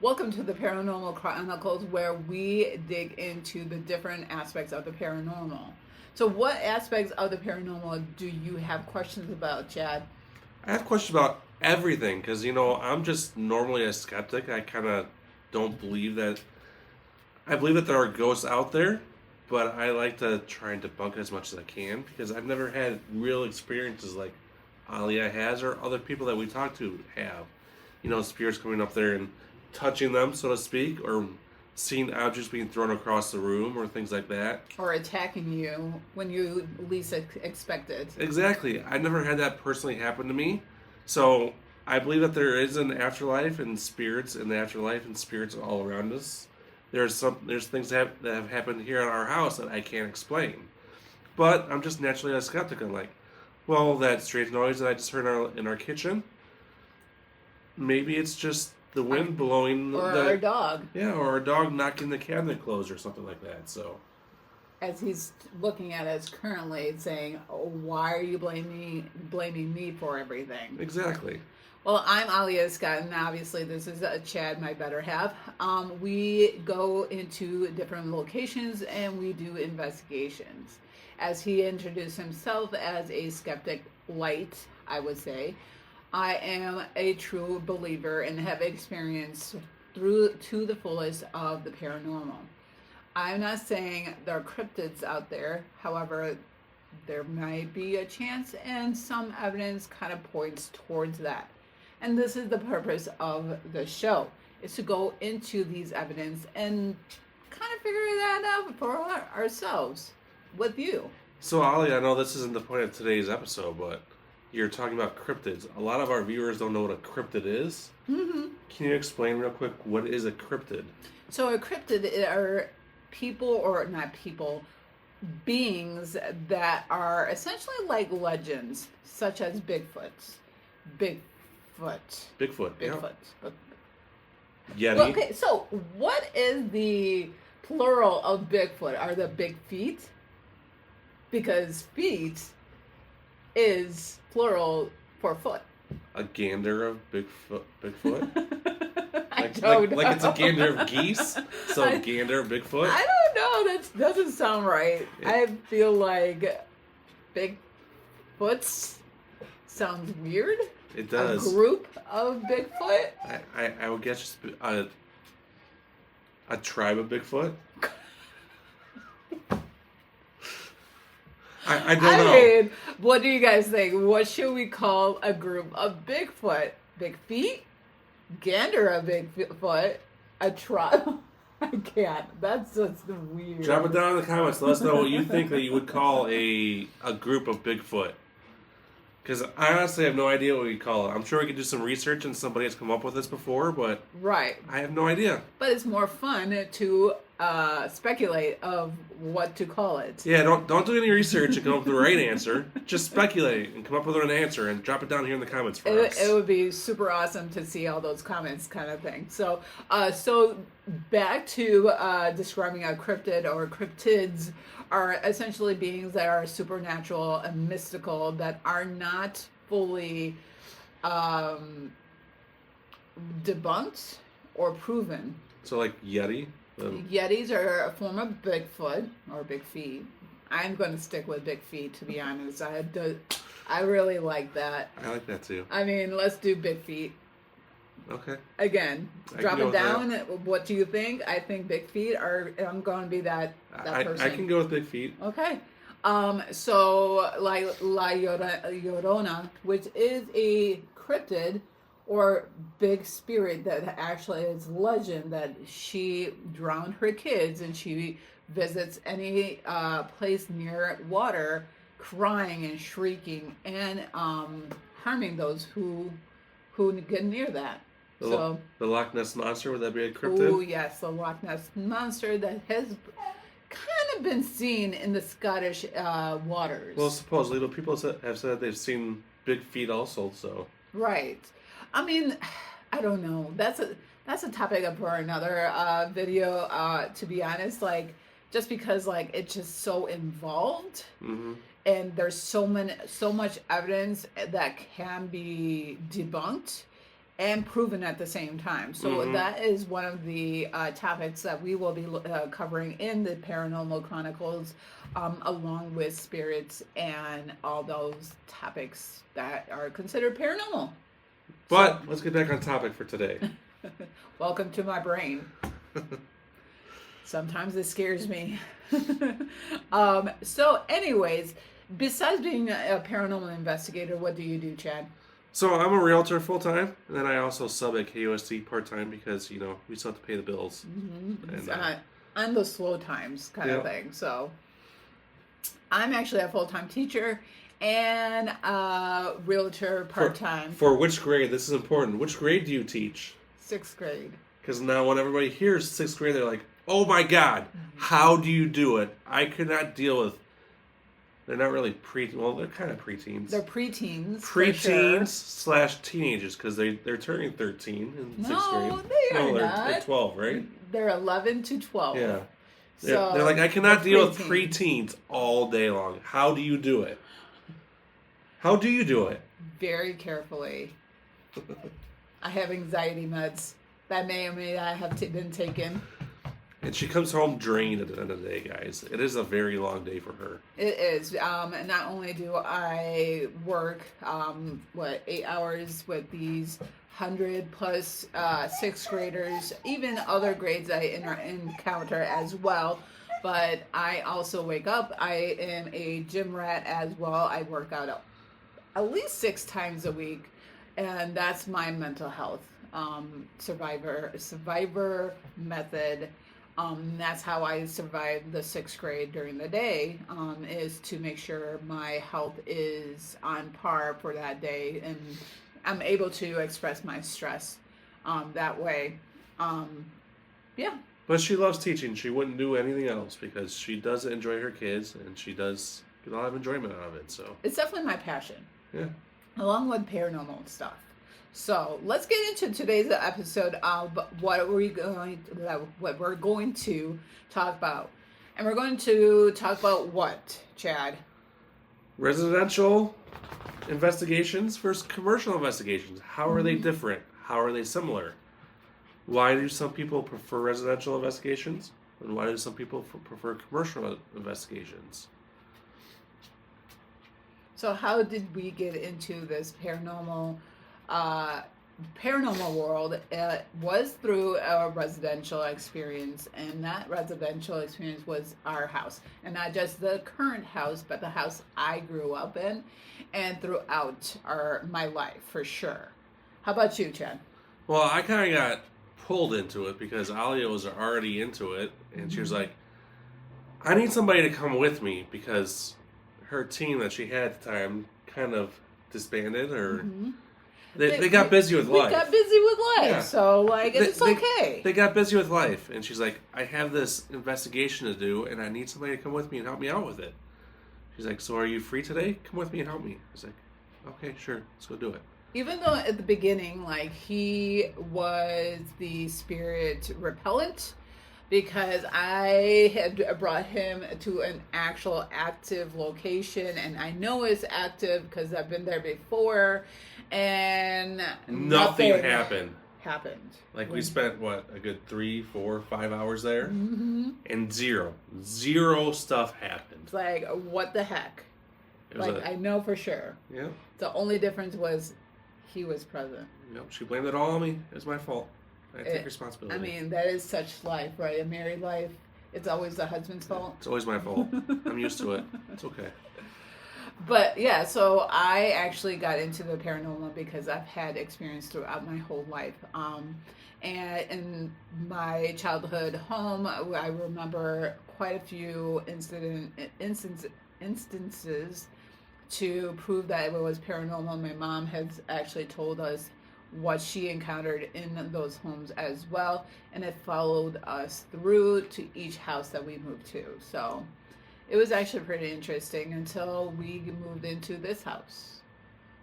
Welcome to the Paranormal Chronicles, where we dig into the different aspects of the paranormal. So, what aspects of the paranormal do you have questions about, Chad? I have questions about everything because, I'm just normally a skeptic. I kind of don't believe that. I believe that there are ghosts out there, but I like to try and debunk it as much as I can because I've never had real experiences like Alia has or other people that we talk to have. Spirits coming up there and touching them, so to speak, or seeing objects being thrown across the room or things like that. Or attacking you when you least expect it? Exactly. I never had that personally happen to me. So I believe that there is an afterlife and spirits in the afterlife and spirits all around us. There's things that have happened here at our house that I can't explain. But I'm just naturally a skeptic. I'm like, well, that strange noise that I just heard in our kitchen, maybe it's just the wind blowing. Or our dog. Yeah, or a dog knocking the cabinet closed or something like that. So, as he's looking at us currently, saying, oh, "Why are you blaming me for everything?" Exactly. Well, I'm Aalia Scott, and obviously this is Chad, my better half. We go into different locations and we do investigations. As he introduced himself as a skeptic light, I would say, I am a true believer and have experienced through to the fullest of the paranormal. I'm not saying there are cryptids out there. However, there might be a chance, and some evidence kind of points towards that. And this is the purpose of the show, is to go into these evidence and kind of figure that out for ourselves with you. So, Ali, I know this isn't the point of today's episode, but you're talking about cryptids. A lot of our viewers don't know what a cryptid is. Mm-hmm. Can you explain real quick what is a cryptid? So a cryptid are people, or not people, beings that are essentially like legends, such as Bigfoot. Bigfoot. Yeah. Yeti. Well, okay, so what is the plural of Bigfoot? Are the big feet? Because feet is plural for foot. A gander of Bigfoot? I don't know. Like it's a gander of geese? So gander of Bigfoot? I don't know. That doesn't sound right. I feel like Bigfoots sounds weird. It does. A group of Bigfoot? I would guess just a tribe of Bigfoot? I don't know. I mean, what do you guys think? What should we call a group of Bigfoot? Big feet? Gander of Bigfoot? A tribe? I can't. That's just weird. Drop it down in the comments. Let us know what you think that you would call a group of Bigfoot. Because I honestly have no idea what we call it. I'm sure we could do some research and somebody has come up with this before, but right. I have no idea. But it's more fun to speculate of what to call it. Yeah, don't do any research and come up with the right answer. Just speculate and come up with an answer and drop it down here in the comments for us. It would be super awesome to see all those comments, kind of thing. So, so back to describing a cryptid, or cryptids are essentially beings that are supernatural and mystical, that are not fully debunked or proven. So like Yeti? Yetis are a form of Bigfoot, or big feet. I'm going to stick with big feet, to be honest. I really like that. I like that too. I mean, let's do big feet. Okay. Again, drop it down. What do you think? I think big feet are. I'm going to be that person. I can go with big feet. Okay. So like La Llorona, which is a cryptid or big spirit that actually is legend, that she drowned her kids and she visits any place near water, crying and shrieking and harming those who get near that. The Loch Ness Monster, would that be a cryptid? Oh yes, the Loch Ness Monster that has kind of been seen in the Scottish waters. Well, supposedly, but people have said they've seen big feet also. So right. I mean, I don't know. That's a topic for another video. To be honest, like, just because like it's just so involved, and there's so much evidence that can be debunked. and proven at the same time. So that is one of the topics that we will be covering in the Paranormal Chronicles, along with spirits and all those topics that are considered paranormal. But let's get back on topic for today. Welcome to my brain. Sometimes it scares me. So anyways, besides being a paranormal investigator, what do you do, Chad? So I'm a realtor full-time, and then I also sub at KUST part-time because, we still have to pay the bills. And, on the slow times kind of thing. So I'm actually a full-time teacher and a realtor part-time. For which grade? This is important. Which grade do you teach? 6th grade. Because now when everybody hears 6th grade, they're like, oh my God, how do you do it? I could not deal with... They're not really well, they're kind of preteens. They're preteens. Preteens / teenagers, because they're turning 13 in 6th grade. No, they are not. They're 12, right? They're 11 to 12. Yeah. So they're like, I cannot deal with preteens all day long. How do you do it? How do you do it? Very carefully. I have anxiety meds that may or may not have been taken. And she comes home drained at the end of the day, guys. It is a very long day for her. It is. Not only do I work, 8 hours with these 100 plus 6th graders, even other grades I encounter as well, but I also wake up. I am a gym rat as well. I work out at least 6 times a week, and that's my mental health survivor method. That's how I survived the 6th grade during the day, is to make sure my health is on par for that day, and I'm able to express my stress that way. Yeah. But she loves teaching. She wouldn't do anything else because she does enjoy her kids, and she does get a lot of enjoyment out of it. So it's definitely my passion. Yeah. Along with paranormal stuff. So let's get into today's episode of what we're going to talk about. And we're going to talk about what, Chad? Residential investigations versus commercial investigations. How are they different? How are they similar? Why do some people prefer residential investigations? And why do some people prefer commercial investigations? So how did we get into this paranormal world? It was through a residential experience, and that residential experience was our house, and not just the current house, but the house I grew up in and throughout my life, for sure. How about you, Chad? Well, I kind of got pulled into it because Aalia was already into it, and she was like, I need somebody to come with me because her team that she had at the time kind of disbanded, or they got busy with life. They got busy with life, yeah. So it's okay. They got busy with life, and she's like, I have this investigation to do, and I need somebody to come with me and help me out with it. She's like, so are you free today? Come with me and help me. I was like, okay, sure, let's go do it. Even though at the beginning, he was the spirit repellent, because I had brought him to an actual active location, and I know it's active because I've been there before, and nothing happened. Like we spent a good 3, 4, 5 hours there, and zero stuff happened. It's like, what the heck? I know for sure. Yeah. The only difference was he was present. Yep. She blamed it all on me. It was my fault. I take responsibility. I mean, that is such life, right? A married life, it's always the husband's fault. It's always my fault. I'm used to it. It's okay. But yeah, so I actually got into the paranormal because I've had experience throughout my whole life. And in my childhood home, I remember quite a few instances to prove that it was paranormal. My mom has actually told us what she encountered in those homes as well, and it followed us through to each house that we moved to. So it was actually pretty interesting until we moved into this house.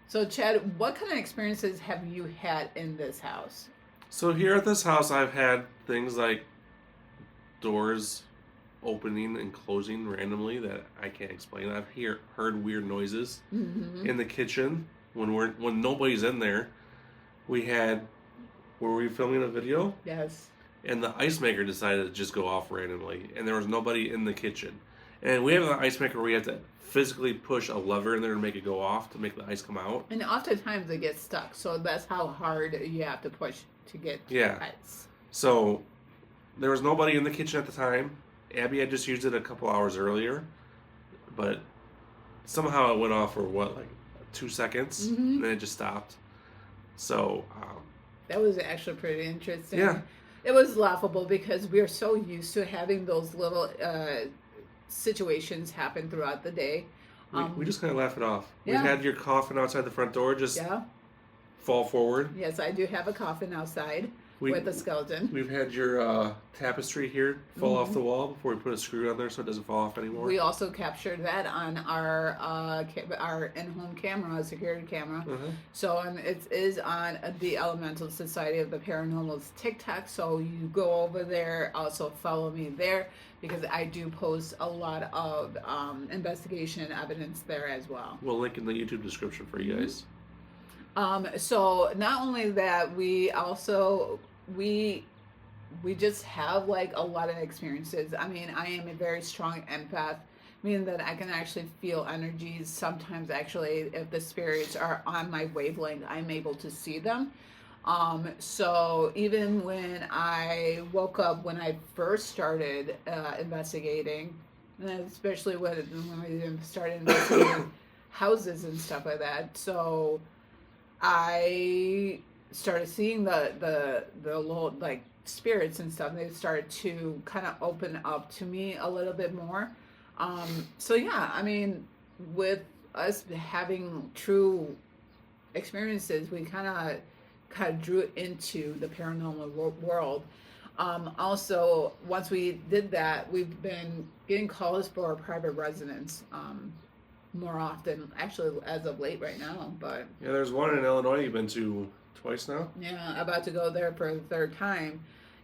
So Chad, what kind of experiences have you had in this house? So here at this house, I've had things like doors opening and closing randomly that I can't explain. I've heard weird noises in the kitchen when nobody's in there. we had where we were filming a video, Yes. and the ice maker decided to just go off randomly, and there was nobody in the kitchen. And we have an ice maker where you have to physically push a lever in there to make it go off to make the ice come out. And oftentimes they get stuck, so that's how hard you have to push to get ice. So there was nobody in the kitchen at the time. Abby had just used it a couple hours earlier, but somehow it went off for like 2 seconds, and then it just stopped. So that was actually pretty interesting. Yeah. It was laughable because we are so used to having those little situations happen throughout the day. We just kind of laugh it off. Yeah. We had your coffin outside the front door just fall forward. Yes, I do have a coffin outside with a skeleton. We've had your tapestry here fall off the wall before we put a screw on there so it doesn't fall off anymore. We also captured that on our in-home camera, security camera. So it is on the Elemental Society of the Paranormal's TikTok. So you go over there, also follow me there, because I do post a lot of investigation evidence there as well. We'll link in the YouTube description for you guys. So not only that, we also we just have like a lot of experiences. I mean, I am a very strong empath, meaning that I can actually feel energies. Sometimes actually, if the spirits are on my wavelength, I'm able to see them. So even when I woke up, when I first started investigating, and especially when we started investigating houses and stuff like that, so I started seeing the little like spirits and stuff. They started to kind of open up to me a little bit more. So yeah, I mean, with us having true experiences, we kind of drew into the paranormal world. Also, once we did that, we've been getting calls for private residence more often, actually, as of late right now. But yeah, there's one in Illinois you've been to twice now. Yeah, about to go there for the third time.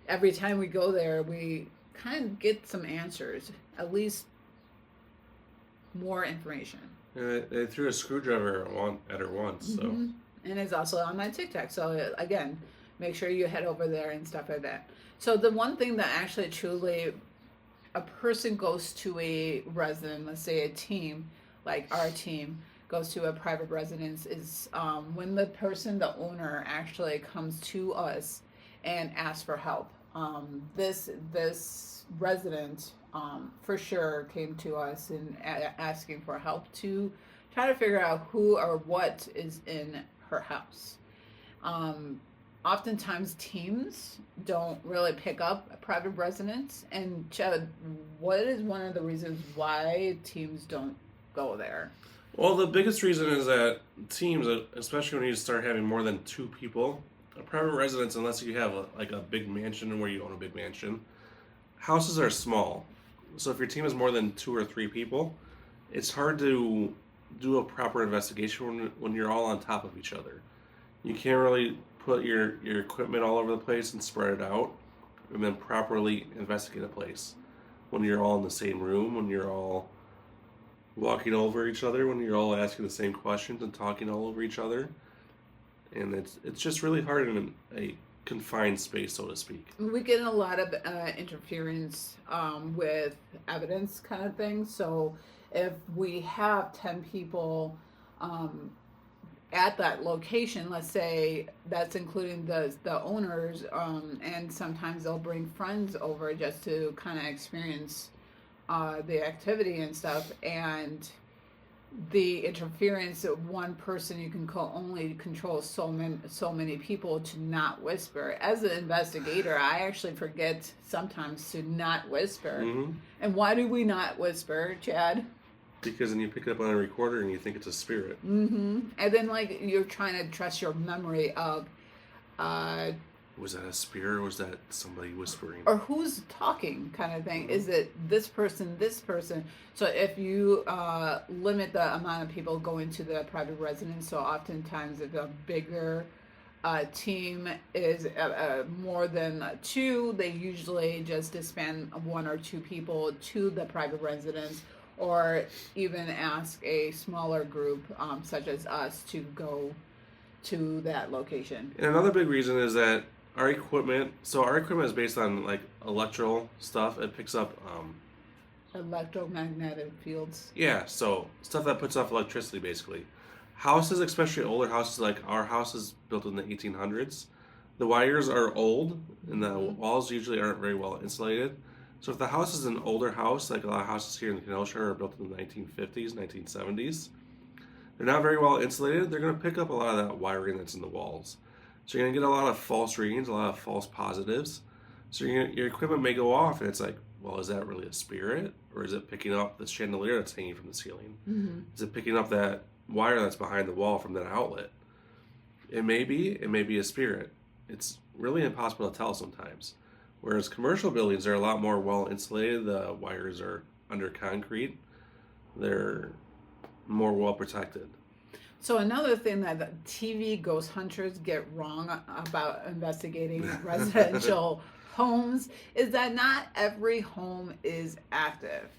Every time we go there, we kind of get some answers, at least more information. And they threw a screwdriver at her once, so. And it's also on my TikTok. So again, make sure you head over there and stuff like that. So the one thing that actually truly a person goes to a resident, let's say a team, like our team, goes to a private residence is when the owner actually comes to us and asks for help. This resident for sure came to us and asking for help to try to figure out who or what is in her house. Oftentimes teams don't really pick up private residents. And Chad, what is one of the reasons why teams don't go there? Well, the biggest reason is that teams, especially when you start having more than 2 people, a private residence, unless you have a big mansion where you own a big mansion, houses are small. So if your team is more than 2 or 3 people, it's hard to do a proper investigation when you're all on top of each other. You can't really put your equipment all over the place and spread it out and then properly investigate a place when you're all in the same room, when you're all walking over each other, when you're all asking the same questions and talking all over each other. And it's just really hard in a confined space, so to speak. We get a lot of interference with evidence kind of thing. So if we have 10 people at that location, let's say that's including the owners, and sometimes they'll bring friends over just to kind of experience the activity and stuff, and the interference of one person, you can only control so many people to not whisper. As an investigator, I actually forget sometimes to not whisper. And why do we not whisper, Chad? Because then you pick it up on a recorder and you think it's a spirit. And then like you're trying to trust your memory of was that a spirit or was that somebody whispering? Or who's talking kind of thing. Is it this person, this person? So if you limit the amount of people going to the private residence, so oftentimes if a bigger team is more than 2, they usually just disband 1 or 2 people to the private residence, or even ask a smaller group such as us to go to that location. And another big reason is that our equipment. So our equipment is based on like electrical stuff. It picks up. Electromagnetic fields. Yeah, so stuff that puts off electricity, basically. Houses, especially older houses, like our house is built in the 1800s. The wires are old, and the walls usually aren't very well insulated. So if the house is an older house, like a lot of houses here in the Kenosha are built in the 1950s, 1970s, they're not very well insulated. They're going to pick up a lot of that wiring that's in the walls. So you're going to get a lot of false readings, a lot of false positives. So your equipment may go off, and it's like, well, is that really a spirit? Or is it picking up the chandelier that's hanging from the ceiling? Mm-hmm. Is it picking up that wire that's behind the wall from that outlet? It may be a spirit. It's really impossible to tell sometimes. Whereas commercial buildings are a lot more well insulated. The wires are under concrete. They're more well protected. So another thing that the TV ghost hunters get wrong about investigating residential homes is that not every home is active.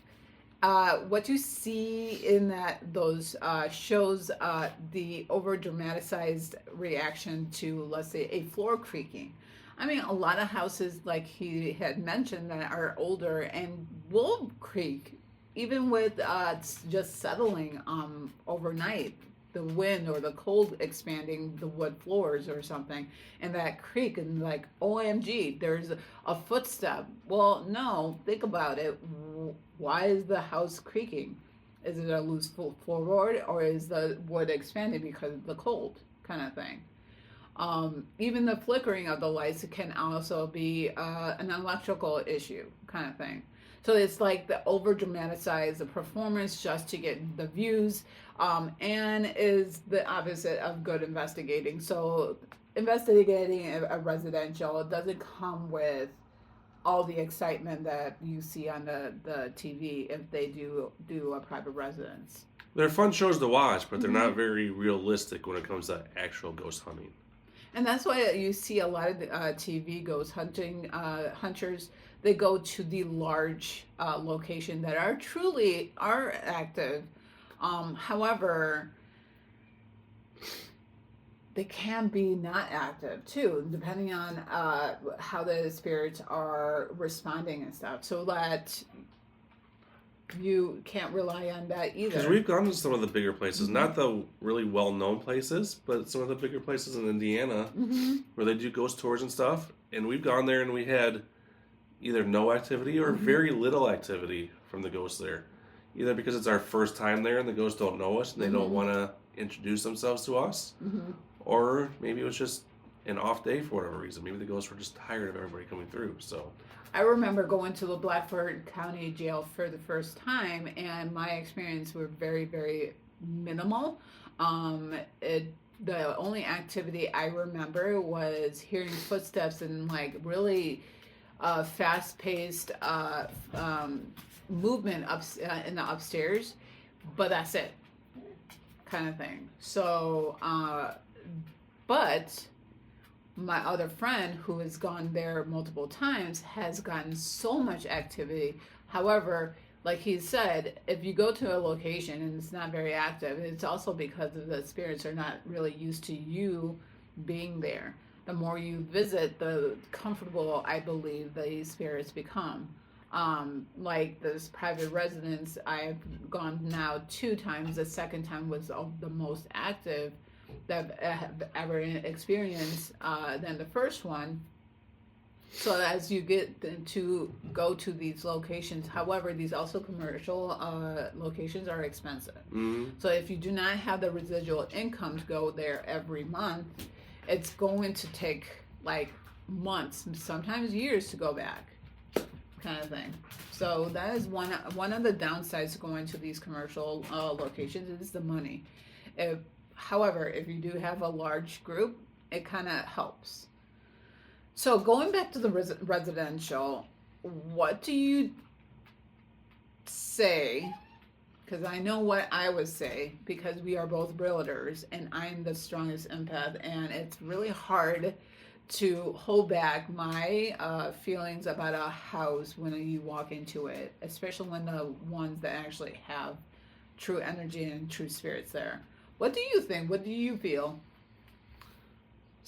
What you see in those shows the over dramatized reaction to, let's say, a floor creaking. I mean, a lot of houses, like he had mentioned, that are older and will creak, even with just settling overnight. The wind or the cold expanding the wood floors or something, and that creak, and like, OMG, there's a footstep. Well, no, think about it. Why is the house creaking? Is it a loose floorboard, or is the wood expanding because of the cold, kind of thing? Even the flickering of the lights can also be an electrical issue, kind of thing. So it's like the over dramatize the performance just to get the views, and is the opposite of good investigating. So investigating a residential doesn't come with all the excitement that you see on the TV if they do a private residence. They're fun shows to watch, but they're not very realistic when it comes to actual ghost hunting. And that's why you see a lot of TV ghost hunters. They go to the large location that are active. However, they can be not active too, depending on how the spirits are responding and stuff. So that you can't rely on that either. Because we've gone to some of the bigger places, not the really well-known places, but some of the bigger places in Indiana where they do ghost tours and stuff. And we've gone there and we had either no activity or very little activity from the ghosts there. Either because it's our first time there and the ghosts don't know us and they don't want to introduce themselves to us, or maybe it was just an off day for whatever reason. Maybe the ghosts were just tired of everybody coming through. So I remember going to the Blackford County Jail for the first time, and my experience were very, very minimal. The only activity I remember was hearing footsteps and like really fast-paced movement in the upstairs, but that's it, kind of thing. So, but my other friend who has gone there multiple times has gotten so much activity. However, like he said, if you go to a location and it's not very active, it's also because of the spirits are not really used to you being there. The more you visit, the comfortable, I believe, the spirits become. Like this private residence, I've gone now 2 times. The second time was the most active that I've ever experienced than the first one. So as you get to go to these locations, however, these also commercial locations are expensive. So if you do not have the residual income to go there every month, it's going to take like months, sometimes years to go back, kind of thing. So that is one of the downsides to going to these commercial locations is the money. However, if you do have a large group, it kind of helps. So going back to the residential, what do you say? Because I know what I would say, because we are both realtors and I'm the strongest empath, and it's really hard to hold back my feelings about a house when you walk into it, especially when the ones that actually have true energy and true spirits there. What do you think? What do you feel?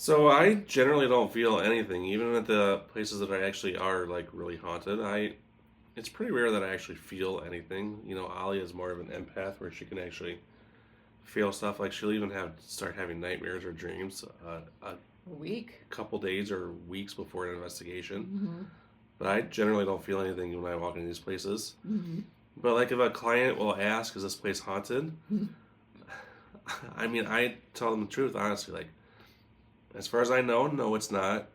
So I generally don't feel anything, even at the places that I actually are like really haunted. It's pretty rare that I actually feel anything. You know, Alia is more of an empath where she can actually feel stuff. Like she'll even have start having nightmares or dreams a A week. couple days or weeks before an investigation. Mm-hmm. But I generally don't feel anything when I walk into these places. Mm-hmm. But like if a client will ask, "Is this place haunted?" I mean, I tell them the truth honestly. Like as far as I know, no, it's not.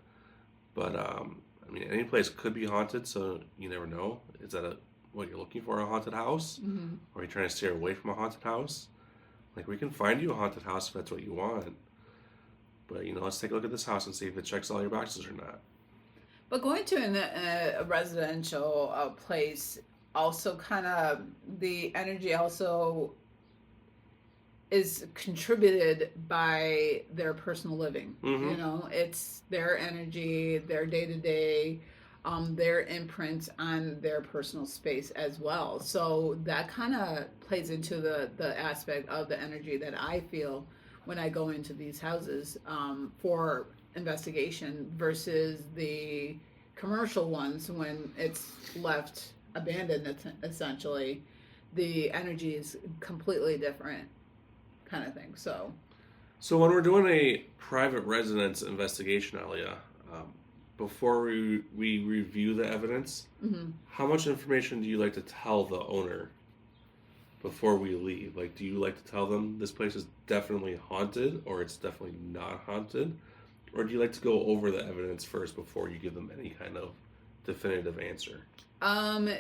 But I mean, any place could be haunted, so you never know. Is that what you're looking for, a haunted house? Mm-hmm. Or are you trying to steer away from a haunted house? Like we can find you a haunted house if that's what you want. But you know, let's take a look at this house and see if it checks all your boxes or not. But going to a residential place also kind of the energy also is contributed by their personal living. Mm-hmm. You know, it's their energy, their day to day, their imprint on their personal space as well. So that kind of plays into the aspect of the energy that I feel when I go into these houses for investigation versus the commercial ones when it's left abandoned essentially. The energy is completely different kind of thing. So when we're doing a private residence investigation, Alia, before we review the evidence, mm-hmm. how much information do you like to tell the owner before we leave? Like, do you like to tell them this place is definitely haunted or it's definitely not haunted? Or do you like to go over the evidence first before you give them any kind of definitive answer?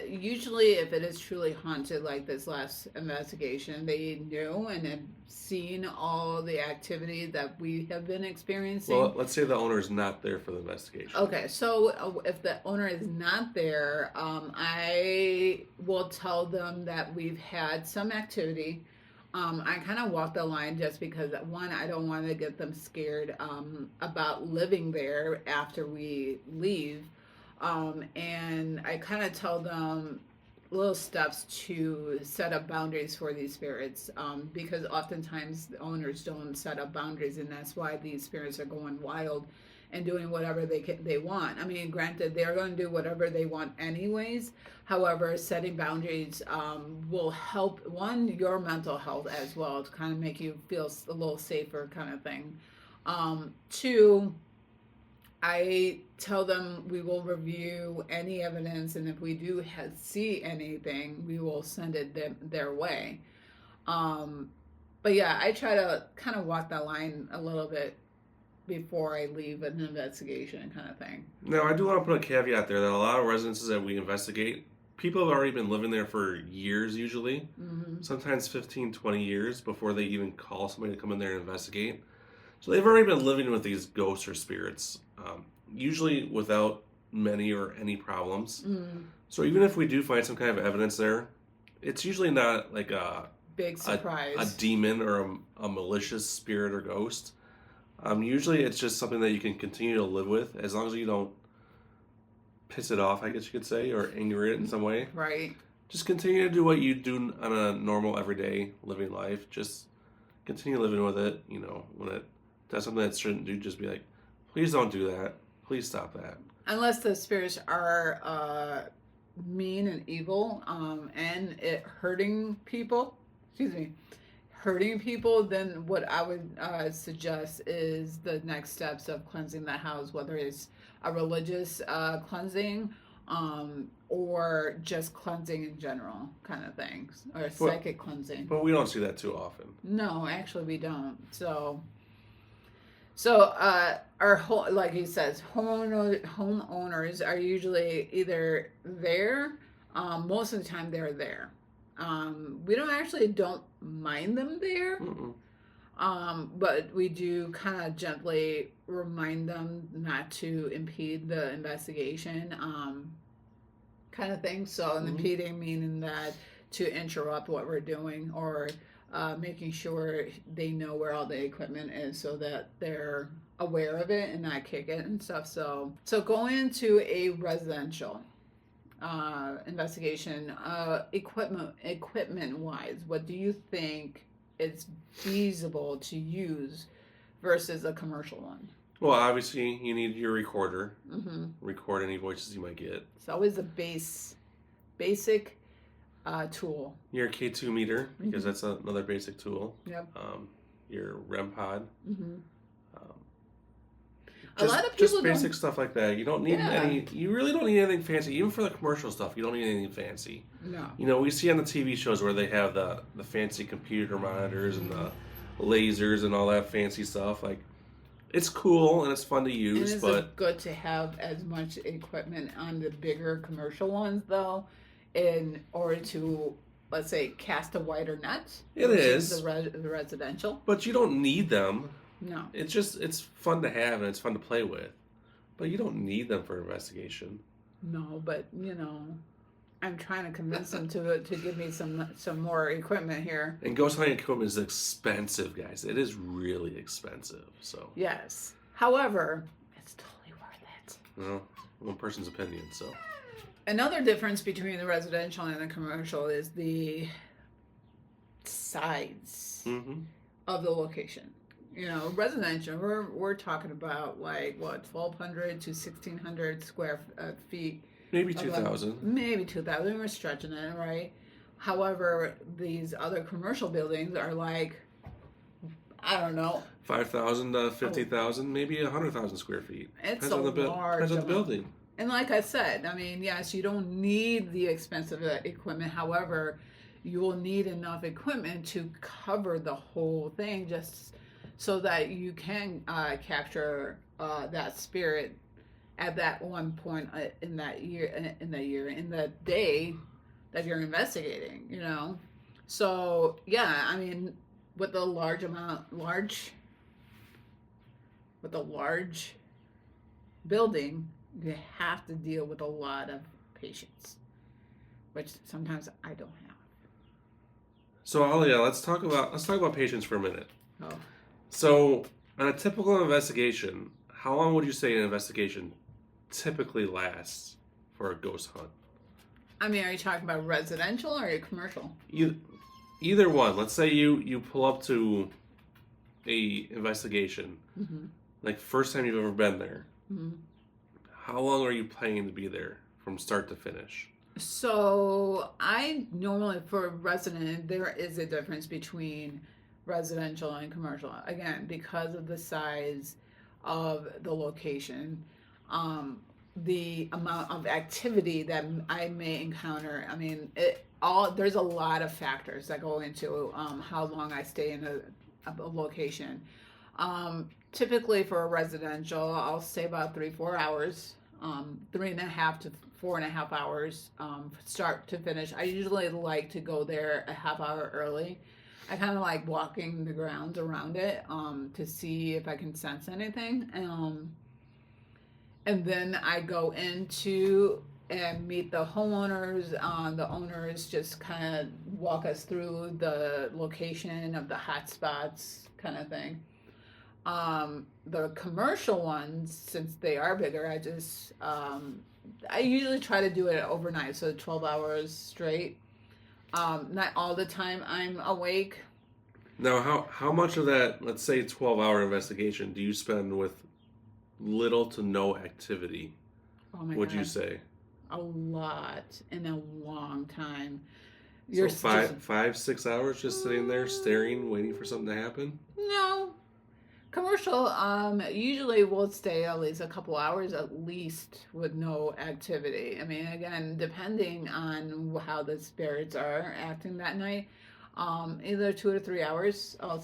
Usually if it is truly haunted, like this last investigation, they knew and have seen all the activity that we have been experiencing. Well, let's say the owner is not there for the investigation. Okay, so if the owner is not there, I will tell them that we've had some activity. I kind of walk the line just because, one, I don't want to get them scared about living there after we leave. And I kind of tell them little steps to set up boundaries for these spirits because oftentimes the owners don't set up boundaries, and that's why these spirits are going wild and doing whatever they want. I mean, granted, they're going to do whatever they want anyways. However, setting boundaries will help, one, your mental health as well, to kind of make you feel a little safer kind of thing. Two, I tell them we will review any evidence, and if we do see anything, we will send it their way. But yeah, I try to kind of walk that line a little bit before I leave an investigation kind of thing. Now, I do want to put a caveat there that a lot of residences that we investigate, people have already been living there for years usually, sometimes 15, 20 years before they even call somebody to come in there and investigate. So they've already been living with these ghosts or spirits, usually without many or any problems. So even if we do find some kind of evidence there, it's usually not like a big surprise, a demon or a malicious spirit or ghost. Usually it's just something that you can continue to live with as long as you don't piss it off, I guess you could say, or anger it in some way. Right. Just continue to do what you do on a normal, everyday living life. Just continue living with it. You know, when it does something that it shouldn't do, just be like, please don't do that. Please stop that. Unless the spirits are mean and evil and it hurting people, then what I would suggest is the next steps of cleansing the house, whether it's a religious cleansing or just cleansing in general kind of things, or psychic cleansing. But we don't see that too often. No, actually we don't. So our whole, like he says, homeowners are usually either there. Most of the time they're there. We don't mind them there. But we do kind of gently remind them not to impede the investigation, kind of thing. So impeding meaning that to interrupt what we're doing, or making sure they know where all the equipment is so that they're aware of it and not kick it and stuff. So going into a residential investigation, equipment wise, what do you think is feasible to use versus a commercial one? Well, obviously, you need your recorder. Mm-hmm. Record any voices you might get. It's always a basic tool. Your K2 meter, because that's another basic tool. Yep. Your REM pod. Mm-hmm. Just, a lot of people just basic stuff like that. You don't need any. You really don't need anything fancy. Even for the commercial stuff, you don't need anything fancy. No. You know, we see on the TV shows where they have the fancy computer monitors and the lasers and all that fancy stuff. Like, it's cool and it's fun to use, but good to have as much equipment on the bigger commercial ones, though, in order to, let's say, cast a wider net. It is the residential. But you don't need them. No. It's fun to have and it's fun to play with. But you don't need them for investigation. No, but I'm trying to convince them to give me some more equipment here. And ghost hunting equipment is expensive, guys. It is really expensive. So yes. However, it's totally worth it. Well, one person's opinion, so. Another difference between the residential and the commercial is the size of the location. Residential, we're talking about like what, 1,200 to 1,600 square feet. Maybe 2,000. Maybe 2,000. We're stretching it, right? However, these other commercial buildings are like, I don't know, 5,000 to 50,000, maybe 100,000 square feet. It's Depends a on the large Depends on the amount. building. And like I said, I mean, yes, you don't need the expensive equipment. However, you will need enough equipment to cover the whole thing, just so that you can capture that spirit at that one point in the day that you're investigating. So yeah, I mean, with a large building, you have to deal with a lot of patience, which sometimes I don't have. So Aalia, let's talk about patience for a minute. Oh. So on a typical investigation, how long would you say an investigation typically lasts for a ghost hunt? I mean, are you talking about residential or commercial? Either one. Let's say you pull up to a investigation, like first time you've ever been there. How long are you planning to be there from start to finish? So I normally, for resident, there is a difference between residential and commercial. Again, because of the size of the location, the amount of activity that I may encounter. I mean, there's a lot of factors that go into how long I stay in a location. Typically for a residential, I'll stay about 3-4 hours, 3.5 to 4.5 hours, start to finish. I usually like to go there a half hour early. I kind of like walking the grounds around it to see if I can sense anything. And then I go into and meet the homeowners. The owners just kind of walk us through the location of the hot spots kind of thing. The commercial ones, since they are bigger, I usually try to do it overnight, so 12 hours straight. Not all the time I'm awake. Now, how much of that, let's say 12-hour investigation, do you spend with little to no activity? Oh my would God. You say? A lot in a long time. So 5-6 hours just sitting there staring, waiting for something to happen? No. Commercial, usually we'll stay at least a couple hours at least with no activity. I mean, again, depending on how the spirits are acting that night, either 2 to 3 hours, I'll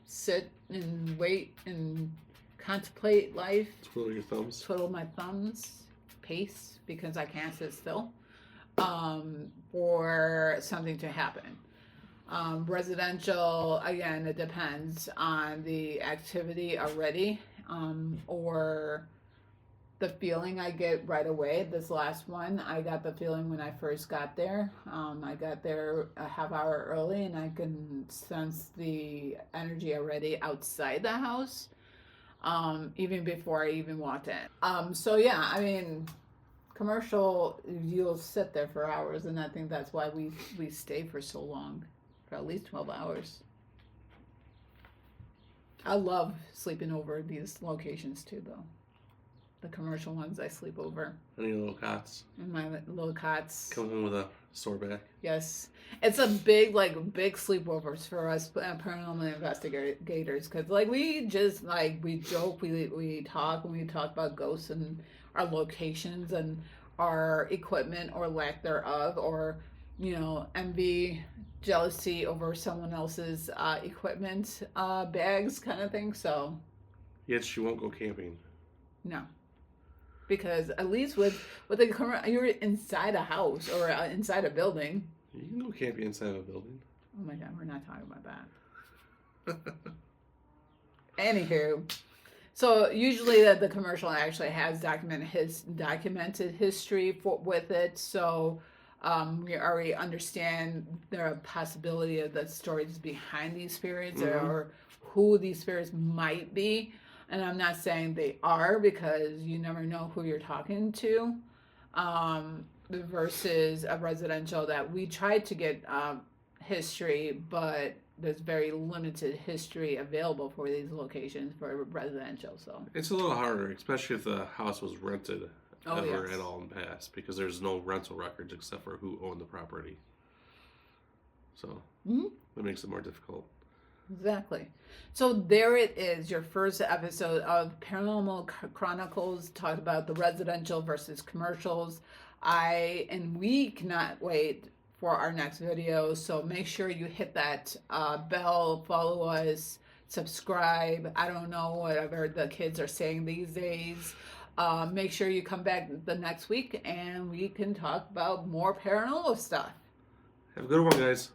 sit and wait and contemplate life. Twiddle your thumbs. Twiddle my thumbs, pace, because I can't sit still, for something to happen. Residential, again, it depends on the activity already, or the feeling I get right away. This last one, I got the feeling when I first got there. I got there a half hour early, and I can sense the energy already outside the house, even before I even walked in. So yeah, I mean, commercial, you'll sit there for hours, and I think that's why we stay for so long. For at least 12 hours. I love sleeping over these locations too, though. The commercial ones I sleep over. Any little cots? In my little cots. Come home with a sore back. Yes. It's a big sleepovers for us paranormal investigators. Because, like, we just, like, we joke, we talk, and we talk about ghosts and our locations and our equipment or lack thereof, or, envy, jealousy over someone else's equipment bags kind of thing. So, Yet she won't go camping. no. Because at least with the you're inside a house or inside a building. You can go camping inside of a building. Oh my God, we're not talking about that. Anywho, so usually the commercial actually has documented history with it. So we already understand the possibility of the stories behind these spirits, or who these spirits might be. And I'm not saying they are, because you never know who you're talking to, versus a residential that we tried to get history, but there's very limited history available for these locations for residential. So it's a little harder, especially if the house was rented at all in the past, because there's no rental records except for who owned the property. So that makes it more difficult. Exactly. So there it is, your first episode of Paranormal Chronicles, talked about the residential versus commercials. We cannot wait for our next video. So make sure you hit that bell, follow us, subscribe. I don't know, whatever the kids are saying these days. Make sure you come back the next week and we can talk about more paranormal stuff. Have a good one, guys.